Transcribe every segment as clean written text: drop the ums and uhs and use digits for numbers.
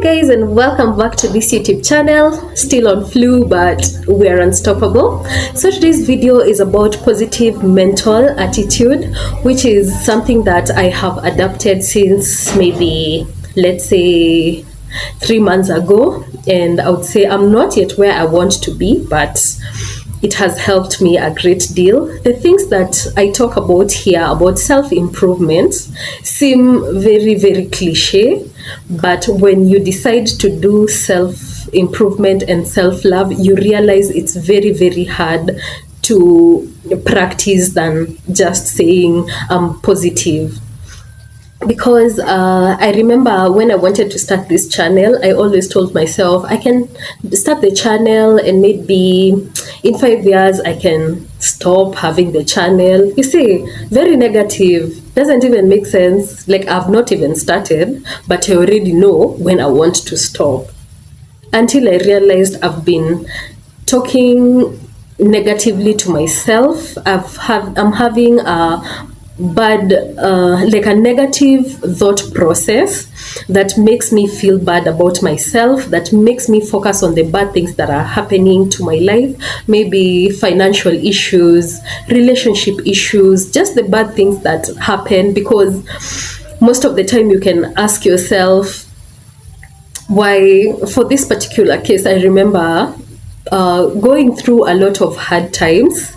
guys, and welcome back to this YouTube channel. Still on flu, but we are unstoppable. So today's video is about positive mental attitude, which is something that I have adapted since maybe, let's say, 3 months ago. And I would say I'm not yet where I want to be, but it has helped me a great deal. The things that I talk about here about self-improvement seem very, very cliche, but when you decide to do self-improvement and self-love, you realize it's very, very hard to practice than just saying I'm positive. Because I remember when I wanted to start this channel, I always told myself I can start the channel and maybe in 5 years I can stop having the channel. You see, very negative, doesn't even make sense. Like, I've not even started, but I already know when I want to stop. Until I realized I've been talking negatively to myself. I'm having a bad, like a negative thought process that makes me feel bad about myself, that makes me focus on the bad things that are happening to my life, maybe financial issues, relationship issues, just the bad things that happen. Because most of the time you can ask yourself why. For this particular case, I remember going through a lot of hard times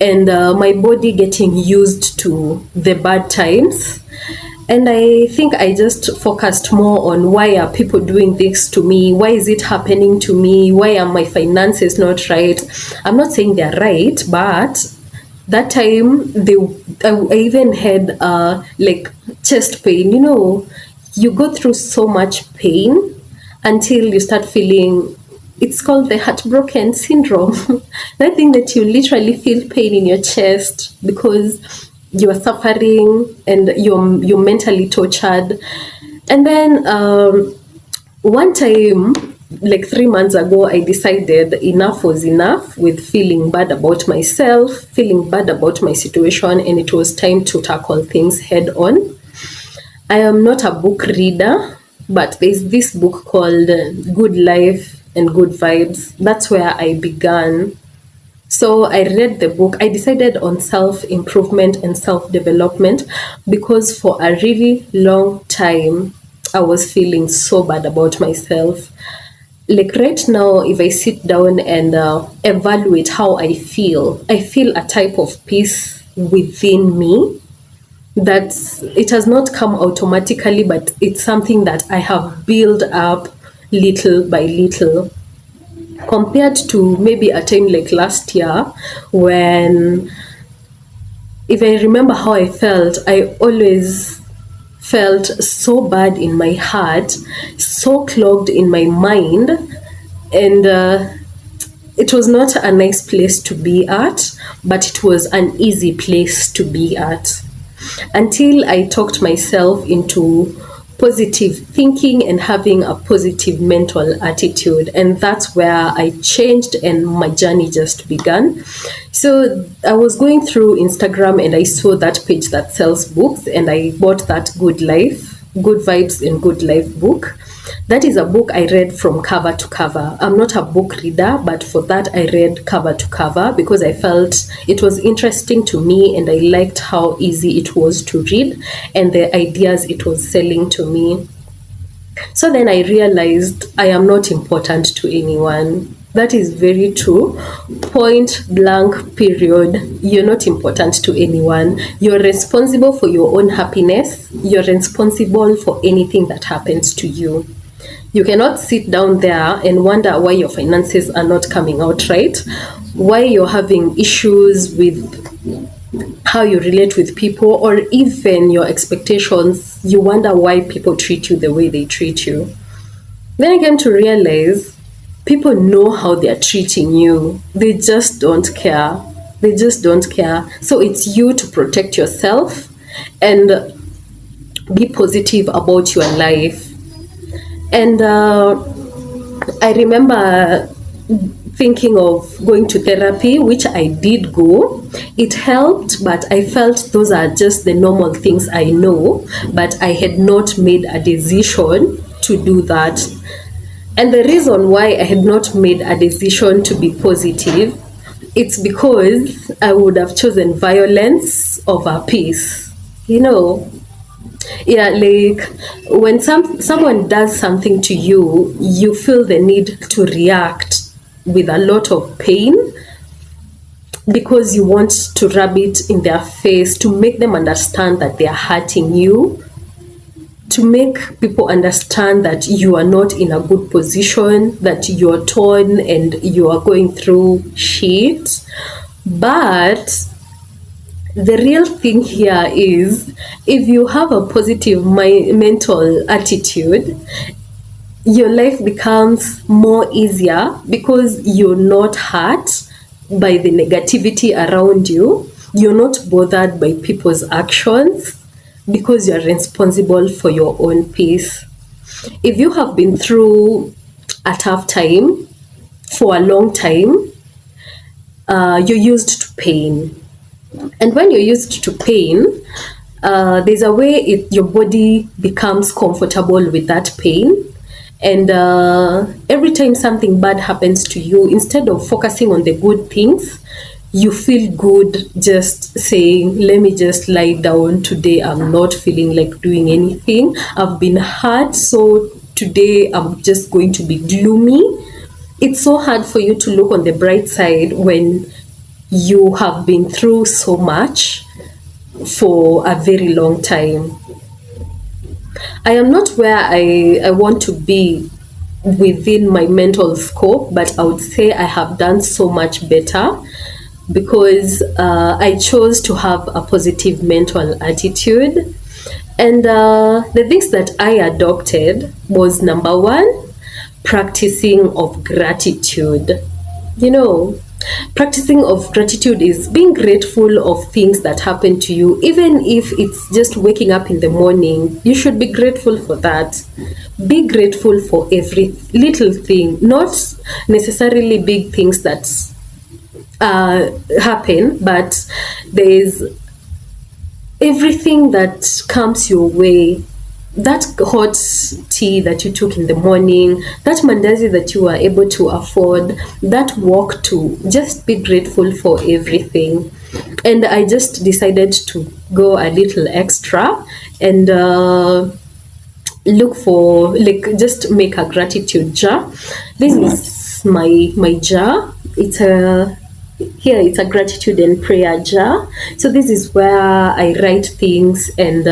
and my body getting used to the bad times. And I think I just focused more on why are people doing this to me? Why is it happening to me? Why are my finances not right? I'm not saying they're right, but that time I even had like chest pain. You know, you go through so much pain until you start feeling, it's called the heartbroken syndrome. That thing that you literally feel pain in your chest because you are suffering and you're mentally tortured. And then one time, like 3 months ago, I decided enough was enough with feeling bad about myself, feeling bad about my situation, and it was time to tackle things head on. I am not a book reader, but there's this book called Good Life and Good Vibes. That's where I began. So I read the book. I decided on self-improvement and self-development because for a really long time I was feeling so bad about myself. Like right now, if I sit down and evaluate how I feel a type of peace within me that it has not come automatically, but it's something that I have built up little by little, compared to maybe a time like last year when, if I remember how I felt, I always felt so bad in my heart, so clogged in my mind, and it was not a nice place to be at, but it was an easy place to be at. Until I talked myself into positive thinking and having a positive mental attitude, and that's where I changed and my journey just began. So I was going through Instagram and I saw that page that sells books, and I bought that Good Vibes and Good Life book. That is a book I read from cover to cover. I'm not a book reader, but for that I read cover to cover because I felt it was interesting to me and I liked how easy it was to read and the ideas it was selling to me. So then I realized I am not important to anyone. That is very true. Point blank, period. You're not important to anyone. You're responsible for your own happiness. You're responsible for anything that happens to you. You cannot sit down there and wonder why your finances are not coming out right, why you're having issues with how you relate with people, or even your expectations. You wonder why people treat you the way they treat you. Then I came to realize people know how they are treating you. They just don't care. They just don't care. So it's you to protect yourself and be positive about your life. And I remember thinking of going to therapy, which I did go. It helped, but I felt those are just the normal things I know, but I had not made a decision to do that. And the reason why I had not made a decision to be positive, it's because I would have chosen violence over peace. You know, yeah, like when someone does something to you, you feel the need to react with a lot of pain because you want to rub it in their face to make them understand that they are hurting you, to make people understand that you are not in a good position, that you're torn and you are going through shit. But the real thing here is, if you have a positive mental attitude, your life becomes more easier because you're not hurt by the negativity around you. You're not bothered by people's actions because you're responsible for your own peace. If you have been through a tough time for a long time, you're used to pain. And when you're used to pain, there's a way your body becomes comfortable with that pain. And every time something bad happens to you, instead of focusing on the good things, you feel good just saying, let me just lie down today. I'm not feeling like doing anything. I've been hurt, so today I'm just going to be gloomy. It's so hard for you to look on the bright side when you have been through so much for a very long time. I am not where I want to be within my mental scope, but I would say I have done so much better because I chose to have a positive mental attitude. And the things that I adopted was, number one, practicing of gratitude. You know, practicing of gratitude is being grateful of things that happen to you. Even if it's just waking up in the morning, you should be grateful for that. Be grateful for every little thing, not necessarily big things that happen, but there's everything that comes your way. That hot tea that you took in the morning, that mandazi that you were able to afford, that walk to, just be grateful for everything. And I just decided to go a little extra and look for, like, just make a gratitude jar. This is my jar. It's a gratitude and prayer jar. So this is where I write things and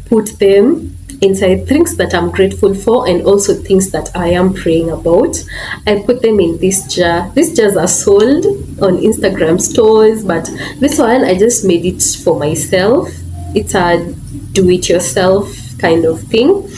put them inside, things that I'm grateful for and also things that I am praying about. I put them in this jar. These jars are sold on Instagram stores, but this one I just made it for myself. It's a do-it-yourself kind of thing.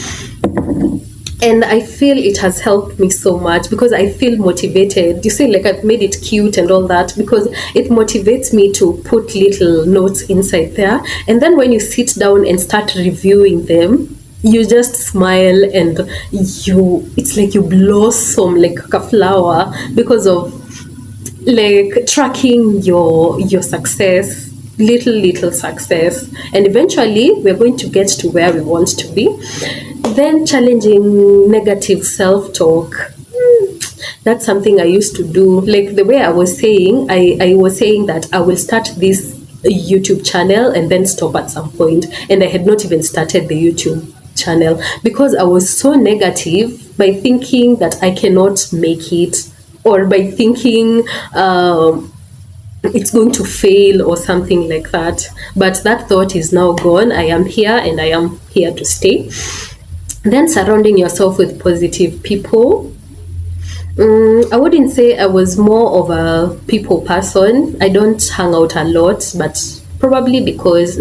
And I feel it has helped me so much because I feel motivated. You see, like, I've made it cute and all that because it motivates me to put little notes inside there. And then when you sit down and start reviewing them, you just smile and it's like you blossom like a flower because of, like, tracking your success, little success. And eventually we're going to get to where we want to be. Then challenging negative self-talk. That's something I used to do. Like the way I was saying, I was saying that I will start this YouTube channel and then stop at some point. And I had not even started the YouTube channel because I was so negative by thinking that I cannot make it, or by thinking it's going to fail or something like that. But that thought is now gone. I am here and I am here to stay. Then surrounding yourself with positive people. I wouldn't say I was more of a people person. I don't hang out a lot, but not probably because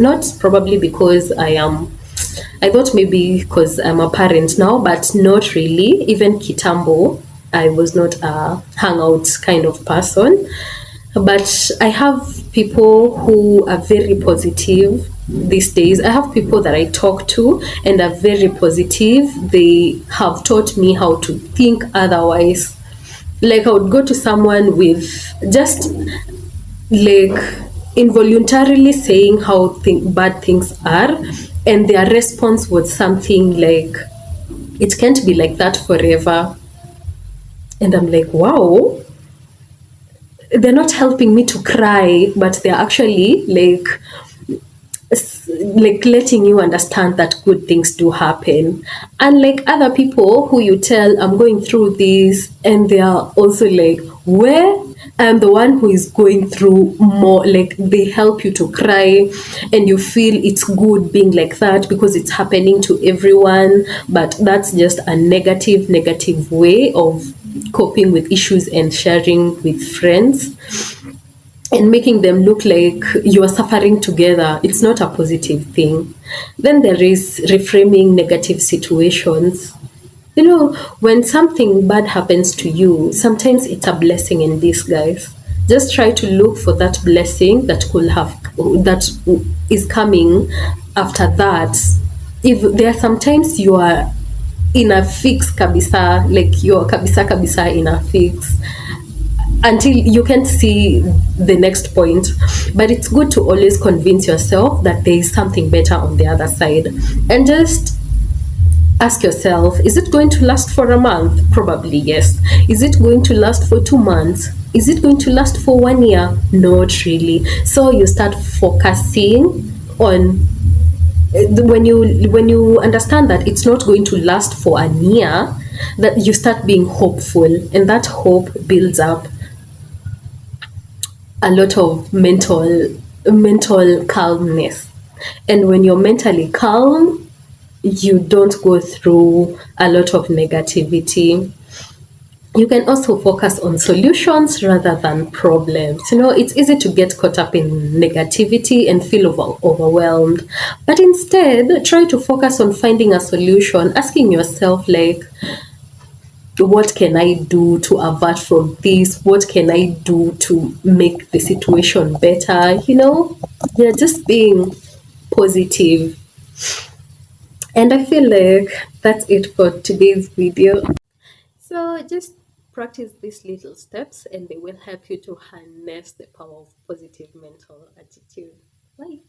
I thought maybe because I'm a parent now, but not really. Even Kitambo, I was not a hangout kind of person. But I have people who are very positive these days. I have people that I talk to and are very positive. They have taught me how to think otherwise. Like, I would go to someone with just like involuntarily saying how bad things are, and their response was something like, It can't be like that forever. And I'm like, wow, they're not helping me to cry, but they're actually like letting you understand that good things do happen. And like other people who you tell, I'm going through this, and they are also like, where I'm the one who is going through more, like they help you to cry, and you feel it's good being like that because it's happening to everyone. But that's just a negative way of coping with issues and sharing with friends, and making them look like you are suffering together. It's not a positive thing. Then there is reframing negative situations. You know, when something bad happens to you, sometimes it's a blessing in disguise. Just try to look for that blessing that is coming after that. If there are sometimes you are in a fix kabisa, like you're kabisa kabisa in a fix, until you can see the next point. But it's good to always convince yourself that there is something better on the other side. And just ask yourself, is it going to last for a month? Probably yes. Is it going to last for 2 months? Is it going to last for 1 year? Not really. So you start focusing on when you understand that it's not going to last for a year, that you start being hopeful, and that hope builds up a lot of mental calmness. And when you're mentally calm, you don't go through a lot of negativity. You can also focus on solutions rather than problems. You know, it's easy to get caught up in negativity and feel overwhelmed. But instead, try to focus on finding a solution, asking yourself, like, what can I do to avert from this? What can I do to make the situation better? You know, yeah, just being positive. And I feel like that's it for today's video. So just practice these little steps and they will help you to harness the power of positive mental attitude. Bye.